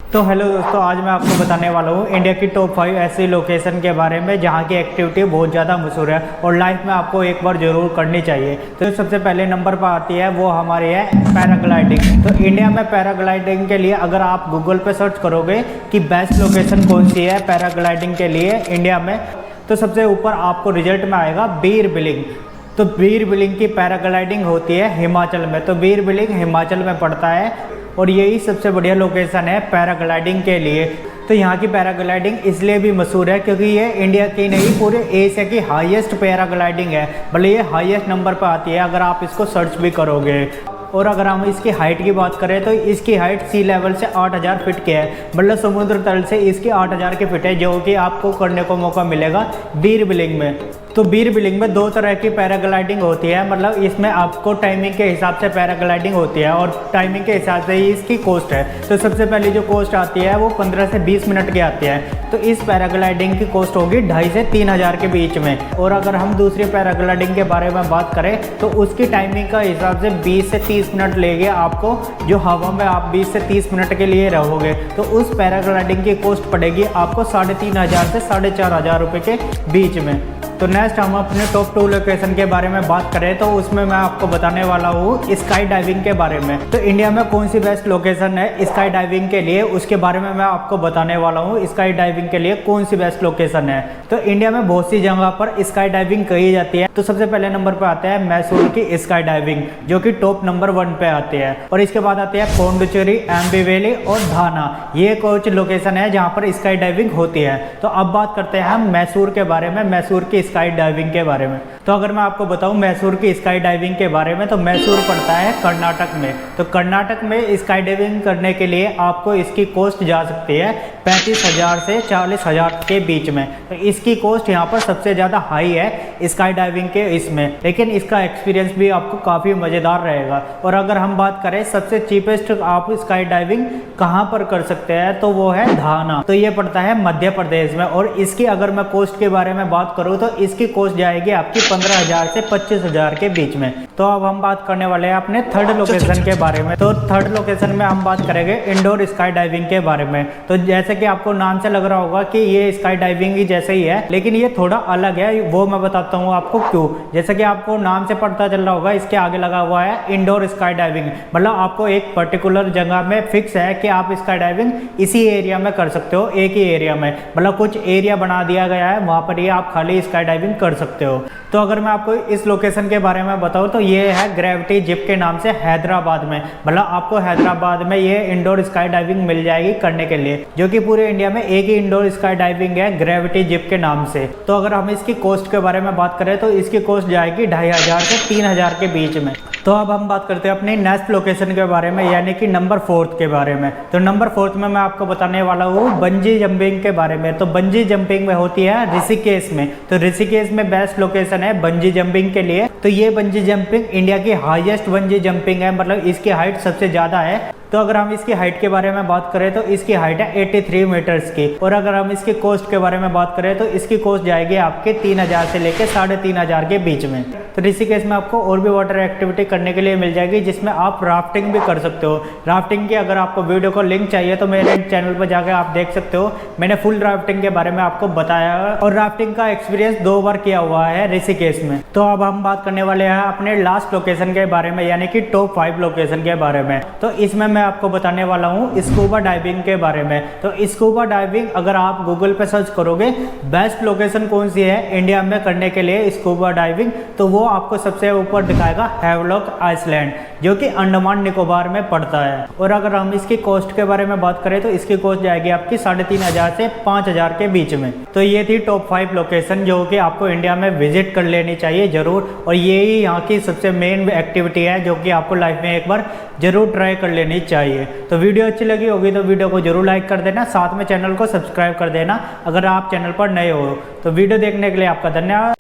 तो हेलो दोस्तों, आज मैं आपको बताने वाला हूँ इंडिया की टॉप 5 ऐसी लोकेशन के बारे में जहाँ की एक्टिविटी बहुत ज़्यादा मशहूर है और लाइफ में आपको एक बार ज़रूर करनी चाहिए। तो सबसे पहले नंबर पर आती है वो हमारी है पैराग्लाइडिंग। तो इंडिया में पैराग्लाइडिंग के लिए अगर आप गूगल पे सर्च करोगे कि बेस्ट लोकेशन कौन सी है पैराग्लाइडिंग के लिए इंडिया में, तो सबसे ऊपर आपको रिजल्ट में आएगा बीर बिलिंग। तो बीर बिलिंग की पैराग्लाइडिंग होती है हिमाचल में। तो बीर बिलिंग हिमाचल में पड़ता है और यही सबसे बढ़िया लोकेशन है पैराग्लाइडिंग के लिए। तो यहाँ की पैराग्लाइडिंग इसलिए भी मशहूर है क्योंकि ये इंडिया की नहीं पूरे एशिया की हाईएस्ट पैराग्लाइडिंग है। भले ये हाईएस्ट नंबर पर आती है अगर आप इसको सर्च भी करोगे। और अगर हम इसकी हाइट की बात करें तो इसकी हाइट सी लेवल से 8000 फीट की है, मतलब समुद्र तल से इसकी 8000 की फीट है, जो कि आपको करने को मौका मिलेगा बीर बिलिंग में। तो बीर बिलिंग में दो तरह की पैराग्लाइडिंग होती है, मतलब इसमें आपको टाइमिंग के हिसाब से पैराग्लाइडिंग होती है और टाइमिंग के हिसाब से ही इसकी कॉस्ट है। तो सबसे पहले जो कॉस्ट आती है वो 15 से 20 मिनट की आती है। तो इस पैराग्लाइडिंग की कॉस्ट होगी 2500 से 3000 के बीच में। और अगर हम दूसरी पैराग्लाइडिंग के बारे में बात करें तो उसकी टाइमिंग का हिसाब से 20 से 30 मिनट लेंगे आपको, जो हवा में आप 20 से 30 मिनट के लिए रहोगे। तो उस पैराग्लाइडिंग की कॉस्ट पड़ेगी आपको 3500 से 4500 रुपये के बीच में। तो नेक्स्ट हम अपने टॉप 2 लोकेशन के बारे में बात करें तो उसमें मैं आपको बताने वाला हूँ स्काई डाइविंग के बारे में। तो इंडिया में कौन सी बेस्ट लोकेशन है स्काई डाइविंग के लिए, उसके बारे में मैं आपको बताने वाला हूँ। स्काई डाइविंग के लिए कौन सी बेस्ट लोकेशन है। तो इंडिया में बहुत सी जगह पर स्काई डाइविंग की जाती है। तो सबसे पहले नंबर पर आता है मैसूर की स्काई डाइविंग, जो कि टॉप नंबर 1 पे आती है। और इसके बाद आती है पोंडिचेरी, एम्बी वैली और धाना। ये कुछ लोकेशन है जहाँ पर स्काई डाइविंग होती है। तो अब बात करते हैं हम मैसूर के बारे में, मैसूर की स्काई डाइविंग के बारे में। तो अगर मैं आपको बताऊं मैसूर की स्काई डाइविंग के बारे में, तो मैसूर पड़ता है कर्नाटक में। तो कर्नाटक में स्काई डाइविंग करने के लिए आपको इसकी कॉस्ट जा सकती है 35,000 से 40,000 के बीच में। तो इसकी कॉस्ट यहाँ पर सबसे ज़्यादा हाई है स्काई डाइविंग के इसमें, लेकिन इसका एक्सपीरियंस भी आपको काफ़ी मज़ेदार रहेगा। और अगर हम बात करें सबसे चीपेस्ट आप स्काई डाइविंग कहाँ पर कर सकते हैं, तो वो है धाना। तो ये पड़ता है मध्य प्रदेश में। और इसकी अगर मैं कॉस्ट के बारे में बात करूँ तो इसकी कॉस्ट जाएगी आपकी 15,000 से 25,000 के बीच में। तो अब हम बात करने वाले हैं अपने थर्ड लोकेशन के बारे में। तो थर्ड लोकेशन में हम बात करेंगे इंडोर स्काई डाइविंग के बारे में। तो जैसे कि आपको नाम से लग रहा होगा कि ये स्काई डाइविंग ही जैसे ही है, लेकिन ये थोड़ा अलग है, वो मैं बताता हूँ आपको क्यों। जैसे कि आपको नाम से पता चल रहा होगा, इसके आगे लगा हुआ है इंडोर स्काई डाइविंग, मतलब आपको एक पर्टिकुलर जगह में फिक्स है कि आप स्काई डाइविंग इसी एरिया में कर सकते हो, एक ही एरिया में, मतलब कुछ एरिया बना दिया गया है, वहाँ पर ही आप खाली स्काई डाइविंग कर सकते हो। तो अगर मैं आपको इस लोकेशन के बारे में बताऊं तो ये है ग्रेविटी जिप के नाम से हैदराबाद में। मतलब आपको हैदराबाद में ये इंडोर स्काई डाइविंग मिल जाएगी करने के लिए, जो कि पूरे इंडिया में एक ही इंडोर स्काई डाइविंग है ग्रेविटी जिप के नाम से। तो अगर हम इसकी कॉस्ट के बारे में बात करें तो इसकी कॉस्ट जाएगी 2500 से 3000 के बीच में। तो अब हम बात करते हैं अपनी नेक्स्ट लोकेशन के बारे में, यानी कि नंबर 4 के बारे में। तो नंबर 4 में मैं आपको बताने वाला हूँ बंजी जंपिंग के बारे में। तो बंजी जंपिंग में होती है ऋषिकेश में। तो ऋषिकेश में बेस्ट लोकेशन है बंजी जंपिंग के लिए। तो ये बंजी जंपिंग इंडिया की हाईएस्ट बंजी जंपिंग है, मतलब इसकी हाइट सबसे ज़्यादा है। तो अगर हम इसकी हाइट के बारे में बात करें तो इसकी हाइट है 83 मीटर्स की। और अगर हम इसकी कॉस्ट के बारे में बात करें तो इसकी कॉस्ट जाएगी आपके 3000 से लेकर 3500 के बीच में। तो ऋषिकेश में आपको और भी वाटर एक्टिविटी करने के लिए मिल जाएगी, जिसमें आप राफ्टिंग भी कर सकते हो। राफ्टिंग की अगर आपको वीडियो को लिंक चाहिए तो मेरे चैनल पर जाकर आप देख सकते हो, मैंने फुल राफ्टिंग के बारे में आपको बताया है और राफ्टिंग का एक्सपीरियंस 2 बार किया हुआ है ऋषिकेश में। तो अब हम बात करने वाले हैं अपने लास्ट लोकेशन के बारे में, यानी कि टॉप 5 लोकेशन के बारे में। तो इसमें मैं आपको बताने वाला हूँ स्कूबा डाइविंग के बारे में। तो स्कूबा डाइविंग अगर आप गूगल पे सर्च करोगे बेस्ट लोकेशन कौन सी है इंडिया में करने के लिए स्कूबा डाइविंग, तो वो आपको सबसे ऊपर दिखाएगा हैवलॉक आइसलैंड, जो कि अंडमान निकोबार में पड़ता है। और अगर हम इसकी कॉस्ट के बारे में बात करें तो इसकी कॉस्ट जाएगी आपकी 3500 से 5000 के बीच में। तो ये थी टॉप 5 लोकेशन जो कि आपको इंडिया में विजिट कर लेनी चाहिए जरूर। और यही यहाँ की सबसे मेन एक्टिविटी है जो कि आपको लाइफ में एक बार जरूर ट्राई कर लेनी चाहिए। तो वीडियो अच्छी लगी होगी तो वीडियो को जरूर लाइक कर देना, साथ में चैनल को सब्सक्राइब कर देना अगर आप चैनल पर नए हो। तो वीडियो देखने के लिए आपका धन्यवाद।